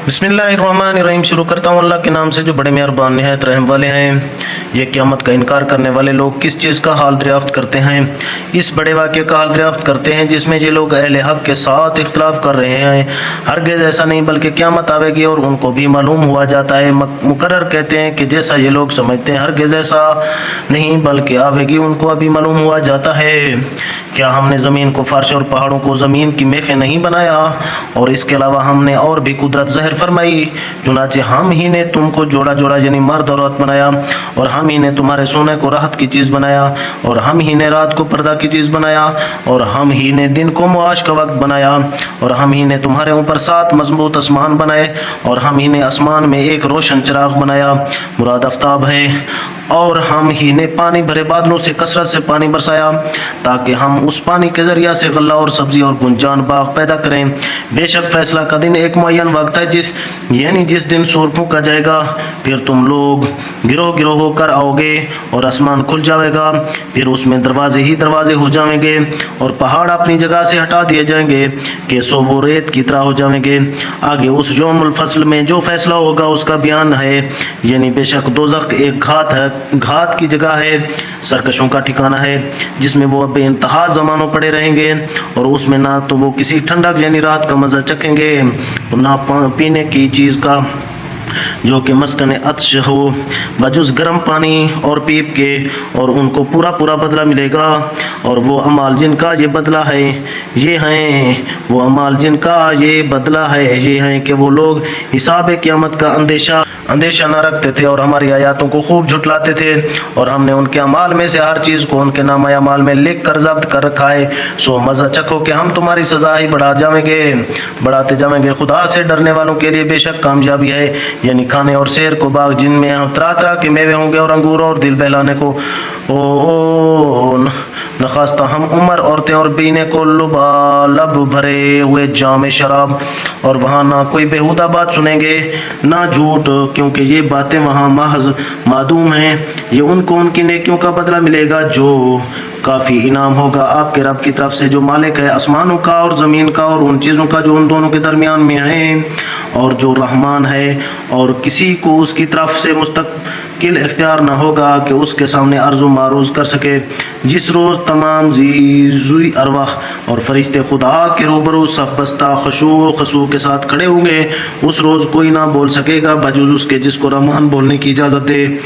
बिस्मिल्लाहिर्रहमानिर्रहीम। शुरू करता हूँ अल्लाह के नाम से जो बड़े मेहरबान निहायत रहम वाले हैं। ये क़यामत का इनकार करने वाले लोग किस चीज़ का हाल दरियाफ्त करते हैं? इस बड़े वाक़े का हाल दरियाफ्त करते हैं जिसमें ये लोग अहले हक़ के साथ इख्तिलाफ़ कर रहे हैं। हरगिज़ ऐसा नहीं, बल्कि क़यामत आवेगी और उनको भी मालूम हुआ जाता है। मुकर्रर कहते हैं कि जैसा ये लोग समझते हैं, हरगिज़ ऐसा नहीं, बल्कि आवेगी उनको अभी मालूम हुआ जाता है। क्या हमने ज़मीन को फ़र्श और पहाड़ों को ज़मीन की मेखें नहीं बनाया? और इसके अलावा हमने और भी कुदरत ज़ाहिर फरमाई। चुनाचे हम ही ने तुमको जोड़ा जोड़ा यानी मर्द और औरत बनाया, और हम ही ने तुम्हारे सोने को राहत की चीज़ बनाया, और हम ही ने रात को पर्दा की चीज़ बनाया, और हम ही ने दिन को मुआश का वक्त बनाया, और हम ही ने तुम्हारे ऊपर 7 मजबूत आसमान बनाए, और हम ही ने आसमान में एक रोशन चिराग बनाया, मुराद आफ्ताब है। और हम ही ने पानी भरे बादलों से कसरत से पानी बरसाया, ताकि हम उस पानी के जरिया से गल्ला और सब्जी और गुंजान बाग पैदा करें। बेशक फैसला का दिन एक मुअय्यन वक्त है, जिस दिन सूर फूंका जाएगा, फिर तुम लोग गिरोह गिरोह होकर आओगे, और आसमान खुल जाएगा, फिर उसमें दरवाजे ही दरवाजे हो जाएंगे, और पहाड़ अपनी जगह से हटा दिए जाएंगे कि सोबो रेत की तरह हो जाएंगे। आगे उस यौमुल फस्ल में जो फैसला होगा उसका बयान है, यानी बेशक दोज़ख एक घात है, घात की जगह है, सरकशों का ठिकाना है, जिसमें वो अब इंतहा ज़मानों पड़े रहेंगे, और उसमें ना तो वो किसी ठंडक यानी रात का मज़ा चखेंगे, ना पीने की चीज़ का जो कि मस्कन अत्श हो, बजुज़ गर्म पानी और पीप के, और उनको पूरा पूरा बदला मिलेगा। और वो अमाल जिनका ये बदला है, ये हैं वो अमाल जिनका ये बदला है, ये हैं कि वो लोग हिसाब क़यामत का अंदेशा न रखते थे, और हमारी आयतों को खूब झुटलाते थे, और हमने उनके अमाल में से हर चीज़ को उनके नाम अमाल में लिख कर ज़ब्त कर रखा है। सो मज़ा चखो कि हम तुम्हारी सज़ा ही बढ़ाते जाएंगे। खुदा से डरने वालों के लिए बेशक कामयाबी है, यानी खाने और शेर को बाग जिनमें तरह तरह के मेवे होंगे, और अंगूर और दिल बहलाने को नखास्ता हम उमर औरतें और पीने को लब भरे हुए जामे शराब, और वहाँ ना कोई बेहुदा बात सुनेंगे ना झूठ, क्योंकि ये बातें वहाँ महज मादूम हैं। ये उनको उनकी नेकियों का बदला मिलेगा जो काफ़ी इनाम होगा आपके रब की तरफ से, जो मालिक है आसमानों का और ज़मीन का, और उन चीज़ों का जो उन दोनों के दरमियान में है, और जो रहमान है, और किसी को उसकी तरफ से मुस्तकिल इख्तियार न होगा कि उसके सामने अर्ज़ मारूज़ कर सके। जिस रोज़ तमाम ज़ी अरवाह और फरिश्ते खुदा के रूबरू सफ बस्ता खशू के साथ खड़े होंगे, उस रोज़ कोई ना बोल सकेगा बजुज़ उसके जिसको रहमान बोलने की इजाज़त दे,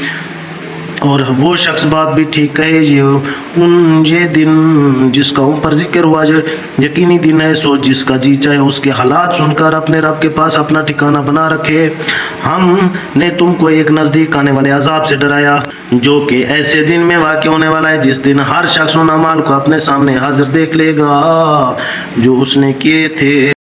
और वो शख्स बात भी ठीक कहे। ये दिन जिसका ऊपर जिक्र हुआ जो यकीनी दिन है, सो जिसका जी चाहे उसके हालात सुनकर अपने रब के पास अपना ठिकाना बना रखे। हमने तुमको एक नज़दीक आने वाले अजाब से डराया, जो कि ऐसे दिन में वाक़ होने वाला है जिस दिन हर शख्स उन अमाल को अपने सामने हाजिर देख लेगा जो उसने किए थे।